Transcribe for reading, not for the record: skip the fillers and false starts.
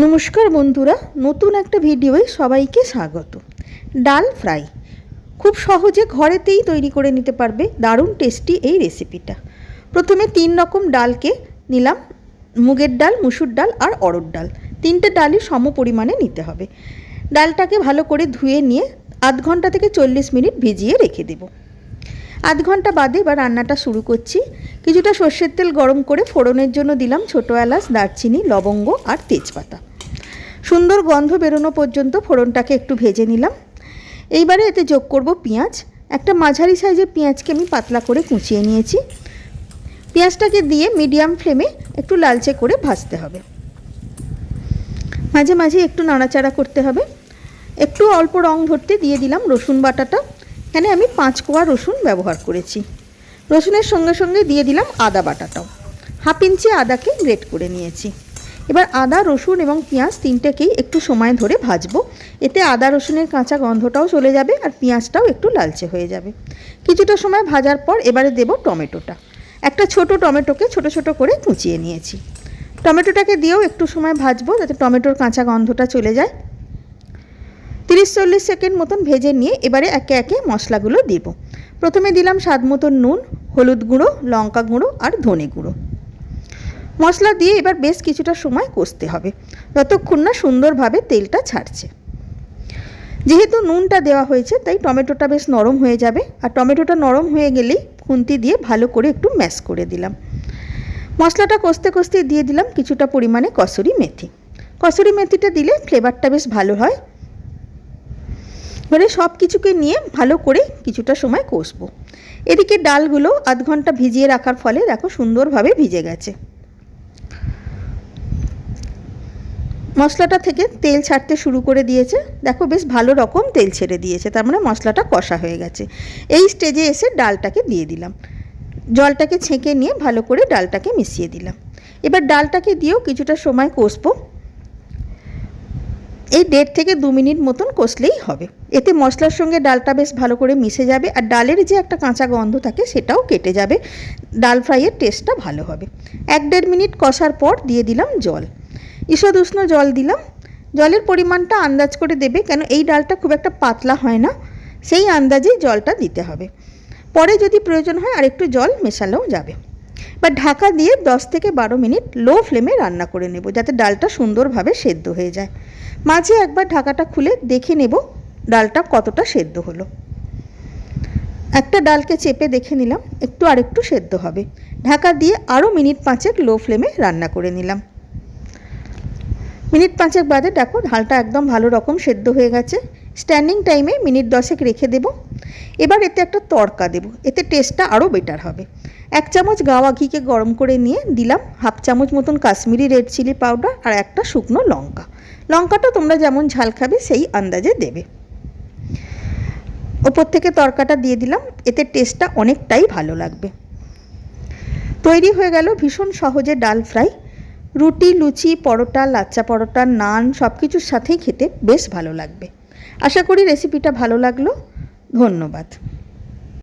নমস্কার বন্ধুরা, নতুন একটা ভিডিওয়ে সবাইকে স্বাগত। ডাল ফ্রাই খুব সহজে ঘরেতেই তৈরি করে নিতে পারবে দারুণ টেস্টি এই রেসিপিটা। প্রথমে 3 রকম ডালকে নিলাম, মুগের ডাল, মুসুর ডাল আর অড়হর ডাল। 3টে ডালই সম পরিমাণে নিতে হবে। ডালটাকে ভালো করে ধুয়ে নিয়ে আধ ঘন্টা থেকে 40 মিনিট ভিজিয়ে রেখে দেব। আধ ঘন্টা বাদে এবার রান্নাটা শুরু করছি। কিছুটা সর্ষের তেল গরম করে ফোড়নের জন্য দিলাম ছোটো এলাচ, দারচিনি, লবঙ্গ আর তেজপাতা। সুন্দর গন্ধ বেরোনো পর্যন্ত ফোড়নটাকে একটু ভেজে নিলাম। এইবারে এতে যোগ করব পেঁয়াজ। একটা মাঝারি সাইজের পেঁয়াজকে আমি পাতলা করে কুচিয়ে নিয়েছি। পেঁয়াজটাকে দিয়ে মিডিয়াম ফ্লেমে একটু লালচে করে ভাজতে হবে। মাঝে মাঝে একটু নাড়াচাড়া করতে হবে। একটু অল্প রং ধরতে দিয়ে দিলাম রসুন বাটাটা। এখানে আমি 5 কোয়া রসুন ব্যবহার করেছি। রসুনের সঙ্গে সঙ্গে দিয়ে দিলাম আদা বাটাটাও। হাফ ইঞ্চি আদাকে গ্রেট করে নিয়েছি। এবার আদা, রসুন এবং পেঁয়াজ তিনটেকেই একটু সময় ধরে ভাজবো। এতে আদা রসুনের কাঁচা গন্ধটাও চলে যাবে আর পেঁয়াজটাও একটু লালচে হয়ে যাবে। কিছুটা সময় ভাজার পর এবারে দেব টমেটোটা। একটা ছোট টমেটোকে ছোট ছোট করে কুচিয়ে নিয়েছি। টমেটোটাকে দিয়েও একটু সময় ভাজবো যাতে টমেটোর কাঁচা গন্ধটা চলে যায়। 30-40 সেকেন্ড মতন ভেজে নিয়ে এবারে একে একে মশলাগুলো দেব। প্রথমে দিলাম স্বাদ মতন নুন, হলুদ গুঁড়ো, লঙ্কা গুঁড়ো আর ধনে গুঁড়ো। মশলা দিয়ে এবার বেশ কিছুটা সময় কষতে হবে, যতক্ষণ না সুন্দরভাবে তেলটা ছাড়ছে। যেহেতু নুনটা দেওয়া হয়েছে তাই টমেটোটা বেশ নরম হয়ে যাবে। আর টমেটোটা নরম হয়ে গেলেই খুন্তি দিয়ে ভালো করে একটু ম্যাশ করে দিলাম। মশলাটা কষতে কষতে দিয়ে দিলাম কিছুটা পরিমাণে কসুরি মেথি। কসুরি মেথিটা দিলে ফ্লেভারটা বেশ ভালো হয়। এবারে সব কিছুকে নিয়ে ভালো করে কিছুটা সময় কষবো। এদিকে ডালগুলো আধ ঘন্টা ভিজিয়ে রাখার ফলে দেখো সুন্দরভাবে ভিজে গেছে। মশলাটা থেকে তেল ছাড়তে শুরু করে দিয়েছে। দেখো বেশ ভালো রকম তেল ছেড়ে দিয়েছে, তার মানে মশলাটা কষা হয়ে গেছে। এই স্টেজে এসে ডালটাকে দিয়ে দিলাম। জলটাকে ছেঁকে নিয়ে ভালো করে ডালটাকে মিশিয়ে দিলাম। এবার ডালটাকে দিয়েও কিছুটা সময় কষবো। এই 1.5 থেকে 2 মিনিট মতন কষলেই হবে। এতে মশলার সঙ্গে ডালটা বেশ ভালো করে মিশে যাবে আর ডালের যে একটা কাঁচা গন্ধ থাকে সেটাও কেটে যাবে। ডাল ফ্রাইয়ের টেস্টটা ভালো হবে। 1-1.5 মিনিট কষার পর দিয়ে দিলাম জল। ঈষৎ উষ্ণ জল দিলাম। জলের পরিমাণটা আন্দাজ করে দেবে, কেন এই ডালটা খুব একটা পাতলা হয় না, সেই আন্দাজেই জলটা দিতে হবে। পরে যদি প্রয়োজন হয় আর একটু জল মেশালেও যাবে। এবার ঢাকা দিয়ে 10 থেকে 12 মিনিট লো ফ্লেমে রান্না করে নেব, যাতে ডালটা সুন্দরভাবে সেদ্ধ হয়ে যায়। মাঝে একবার ঢাকাটা খুলে দেখে নেব ডালটা কতটা সেদ্ধ হলো। একটা ডালকে চেপে দেখে নিলাম, একটু আরেকটু সেদ্ধ হবে। ঢাকা দিয়ে আরও মিনিট 5 লো ফ্লেমে রান্না করে নিলাম। মিনিট 5 বাদে দেখো ডালটা একদম ভালো রকম সেদ্ধ হয়ে গেছে। স্ট্যান্ডিং টাইমে মিনিট 10 রেখে দেব। এবার এতে একটা তড়কা দেব, এতে টেস্টটা আরও বেটার হবে। 1 চামচ গাওয়া ঘিকে গরম করে নিয়ে দিলাম হাফ চামচ মতন কাশ্মীরি রেড চিলি পাউডার আর একটা শুকনো লঙ্কা। লঙ্কাটা তোমরা যেমন ঝাল খাবে সেই আন্দাজে দেবে। ওপর থেকে তড়কাটা দিয়ে দিলাম, এতে টেস্টটা অনেকটাই ভালো লাগবে। তৈরি হয়ে গেল ভীষণ সহজে ডাল ফ্রাই। রুটি, লুচি, পরোটা, লাচ্চা পরোটা, নান সব কিছুর সাথেই খেতে বেশ ভালো লাগবে। আশা করি রেসিপিটা ভালো লাগলো। ধন্যবাদ।